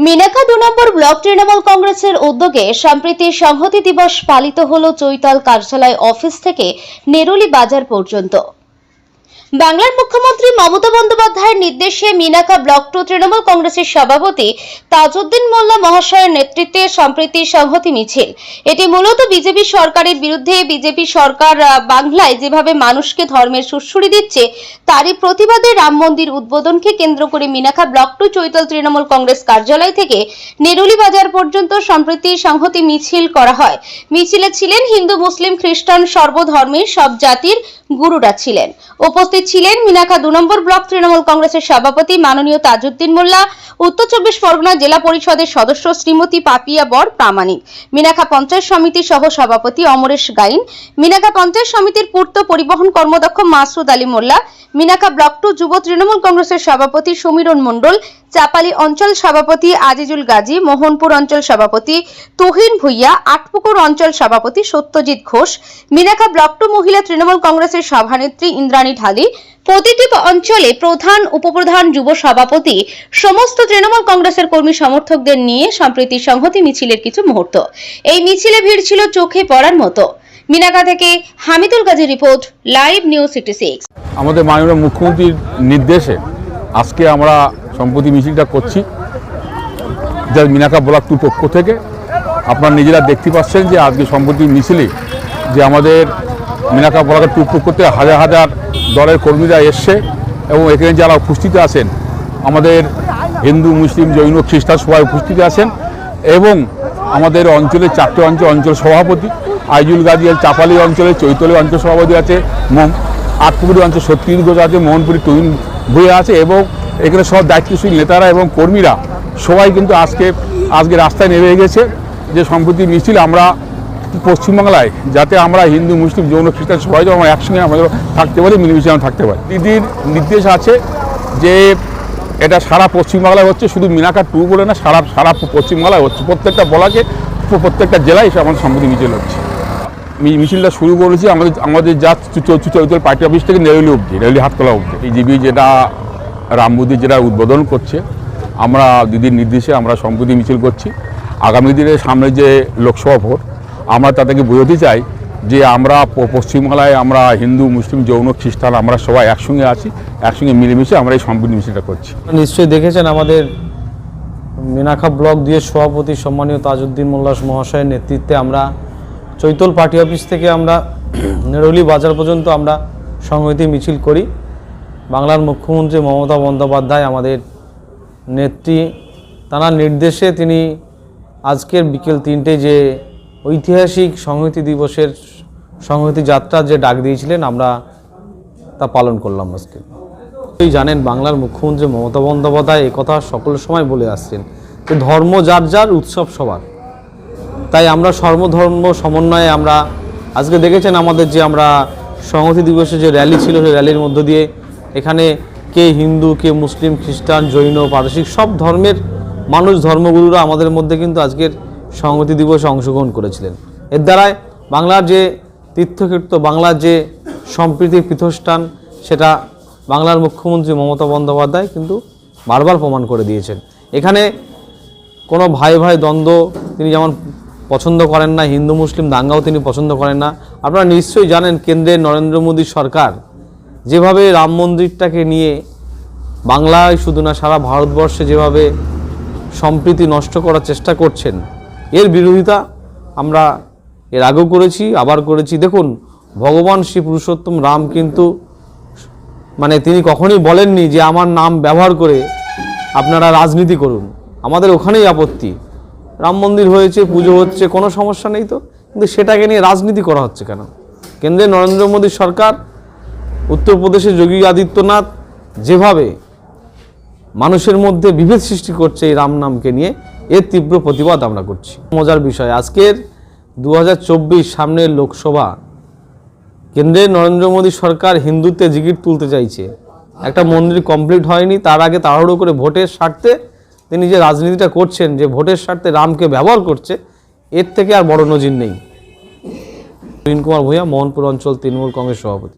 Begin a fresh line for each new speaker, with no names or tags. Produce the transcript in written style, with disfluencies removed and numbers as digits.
মিনাখা 2 নম্বর block Trinamool কংগ্রেসের উদ্যোগে সম্প্রীতি সংহতি দিবস পালিত হলো চৈতাল কার্যালয় অফিস থেকে নেরুলি বাজার পর্যন্ত। বাংলার মুখ্যমন্ত্রী মমতা বন্দ্যোপাধ্যায়ের নির্দেশে মিনাখা ব্লক 2 তৃণমূল কংগ্রেসের সভাপতি তাজউদ্দিন মোল্লা মহাশয়ের নেতৃত্বে সম্প্রীতি সংহতি মিছিল। এটি মূলত বিজেপি সরকারের বিরুদ্ধে বিজেপি সরকার বাংলায় যেভাবে মানুষকে ধর্মের সুশ্রুতি দিচ্ছে তারই প্রতিবাদে রাম মন্দির উদ্বোধনকে কেন্দ্র করে মিনাখা ব্লক 2 চৈতাল তৃণমূল কংগ্রেস কার্যালয় থেকে নেরুলি বাজার পর্যন্ত সম্প্রীতি সংহতি মিছিল করা হয়। মিছিলে ছিলেন হিন্দু, মুসলিম, খ্রিস্টান সর্বধর্মের সব জাতির গুরুরা ছিলেন। উপস্থিত ছিলেন মিনাখা 2 নম্বর ব্লক তৃণমূল কংগ্রেসের সভাপতি মাননীয় তাজউদ্দিন মোল্লা, উত্তর 24 পরগনা জেলা পরিষদের সদস্য শ্রীমতী পাপিয়া বর প্রামাণিক, মিনাখা পঞ্চায়েত সমিতি সহ সভাপতি অমরেশ গাইন, মিনাখা পঞ্চায়েত সমিতির পূর্ত পরিবহন কর্মদক্ষ মাসুদ আলী মোল্লা, মিনাখা ব্লক 2 যুব তৃণমূল কংগ্রেসের সভাপতি সমীরণ মণ্ডল, চাপালি অঞ্চল সভাপতি আজিজুল গাজী, মোহনপুর অঞ্চল সভাপতি তুহিন ভুইয়া, আটপুকুর অঞ্চল সভাপতি সত্যজিৎ ঘোষ, মিনাখা ব্লক 2 মহিলা তৃণমূল কংগ্রেসের সভানেত্রী ইন্দ্রাণী ঢালি, প্রতিটি অঞ্চলে প্রধান, উপপ্রধান, যুব সভাপতি, সমস্ত তৃণমূল কংগ্রেসের কর্মী সমর্থকদের নিয়ে সম্প্রীতি সংহতি মিছিলের কিছু মুহূর্ত। এই মিছিলে ভিড় ছিল চোখে পড়ার মতো। মিনাখা থেকে Hamidul Gazi report, live news city 6।
আমাদের মাননীয় মুখ্যমন্ত্রীর নির্দেশে আজকে আমরা সম্প্রীতি মিছিলটা করছি, যা মিনাখা ব্লক 2 পক্ষ থেকে। আপনারা নিজেরা দেখতে পাচ্ছেন যে আজকে সম্প্রীতি মিছিলে যে আমাদের মিনাখা ব্লক 2 পক্ষ থেকে হাজার হাজার দলের কর্মীরা এসছে এবং এখানে যারা উপস্থিত আছেন আমাদের হিন্দু, মুসলিম, জৈন, খ্রিস্টান সবাই উপস্থিত আছেন এবং আমাদের অঞ্চলের 4টে অঞ্চল সভাপতি আজিজুল গাজী, চাপালি অঞ্চলে চৈতলি অঞ্চল সভাপতি আছে, আটপুকুরি অঞ্চল সত্যজিৎ ঘোষ আছে, মোহনপুরি তুহিন ভুইয়া আছে এবং এখানে সব দায়িত্বশীল নেতারা এবং কর্মীরা সবাই কিন্তু আজকে রাস্তায় নেমে গেছে যে সম্প্রীতি মিছিল আমরা পশ্চিমবাংলায় যাতে আমরা হিন্দু, মুসলিম, জৈন, খ্রিস্টান সবাই যেন আমরা একসঙ্গে আমাদের থাকতে পারি, মিলেমিশে আমরা থাকতে পারি। দিদির নির্দেশ আছে যে এটা সারা পশ্চিমবাংলায় হচ্ছে, শুধু মিনাখা 2 বলে না, সারা পশ্চিমবাংলায় হচ্ছে, প্রত্যেকটা ব্লকে, প্রত্যেকটা জেলায় এসে আমাদের সম্প্রীতি মিছিল হচ্ছে। মিছিলটা শুরু করেছি আমাদের যা চৈতাল পার্টি অফিস থেকে নেরুলি অবধি, নেরুলি হাতকলা অবধি। বিজেপি যেটা রাম মন্দির যেটা উদ্বোধন করছে, আমরা দিদির নির্দেশে আমরা সম্প্রীতি মিছিল করছি। আগামী দিনে সামনে যে লোকসভা ভোট, আমরা তাদেরকে বোঝাতে চাই যে আমরা পশ্চিমবাংলায় আমরা হিন্দু, মুসলিম, জৈন, খ্রিস্টান আমরা সবাই একসঙ্গে আছি, একসঙ্গে মিলেমিশে আমরা এই সম্প্রীতি মিছিলটা করছি।
নিশ্চয়ই দেখেছেন আমাদের মিনাখা ব্লক 2 এর সভাপতি সম্মানীয় তাজউদ্দিন মোল্লা মহাশয়ের নেতৃত্বে আমরা চৈতল পার্টি অফিস থেকে আমরা নেরুলি বাজার পর্যন্ত আমরা সংহতি মিছিল করি। বাংলার মুখ্যমন্ত্রী মমতা বন্দ্যোপাধ্যায় আমাদের নেত্রী, তাঁর নির্দেশে তিনি আজকের বিকেল 3টে যে ঐতিহাসিক সংহতি দিবসের সংহতি যাত্রার যে ডাক দিয়েছিলেন আমরা তা পালন করলাম আজকে। জানেন বাংলার মুখ্যমন্ত্রী মমতা বন্দ্যোপাধ্যায় একথা সকল সময় বলে আসছেন যে ধর্ম যার যার, উৎসব সবার। তাই আমরা সর্বধর্ম সমন্বয়ে আমরা আজকে দেখেছেন আমাদের যে আমরা সংহতি দিবসে যে র্যালি ছিল, সেই র্যালির মধ্য দিয়ে এখানে কে হিন্দু, কে মুসলিম, খ্রিস্টান, জৈন, পারসিক সব ধর্মের মানুষ, ধর্মগুরুরা আমাদের মধ্যে কিন্তু আজকের সংহতি দিবসে অংশগ্রহণ করেছিলেন। এর দ্বারাই বাংলার যে তীর্থক্ষেত্র, বাংলার যে সম্প্রীতির পীঠস্থান, সেটা বাংলার মুখ্যমন্ত্রী মমতা বন্দ্যোপাধ্যায় কিন্তু বারবার প্রমাণ করে দিয়েছেন। এখানে কোনো ভাই ভাই দ্বন্দ্ব তিনি যেমন পছন্দ করেন না, হিন্দু মুসলিম দাঙ্গাও তিনি পছন্দ করেন না। আপনারা নিশ্চয়ই জানেন কেন্দ্রের নরেন্দ্র মোদী সরকার যেভাবে রাম মন্দিরটাকে নিয়ে বাংলায় শুধু না সারা ভারতবর্ষে যেভাবে সম্প্রীতি নষ্ট করার চেষ্টা করছেন, এর বিরোধিতা আমরা এর আগেও করেছি, আবার করেছি। দেখুন ভগবান শ্রী পুরুষোত্তম রাম কিন্তু তিনি কখনোই বলেননি যে আমার নাম ব্যবহার করে আপনারা রাজনীতি করুন। আমাদের ওখানেই আপত্তি। রাম মন্দির হয়েছে, পুজো হচ্ছে, কোনো সমস্যা নেই তো, কিন্তু সেটাকে নিয়ে রাজনীতি করা হচ্ছে কেন? কেন্দ্রে নরেন্দ্র মোদী সরকার, উত্তরপ্রদেশে যোগী আদিত্যনাথ যেভাবে মানুষের মধ্যে বিভেদ সৃষ্টি করছে এই রাম নামকে নিয়ে, এর তীব্র প্রতিবাদ আমরা করছি। মজার বিষয়, আজকের 2024 সামনের লোকসভা, কেন্দ্রের নরেন্দ্র মোদী সরকার হিন্দুত্বে জিগির তুলতে চাইছে। একটা মন্দির কমপ্লিট হয়নি, তার আগে তাড়াহুড়ো করে ভোটের স্বার্থে তিনি যে রাজনীতিটা করছেন, যে ভোটের স্বার্থে রামকে ব্যবহার করছে, এর থেকে আর বড় নজির নেই। তুহিন কুমার ভুইয়া, মোহনপুর অঞ্চল তৃণমূল কংগ্রেস সভাপতি।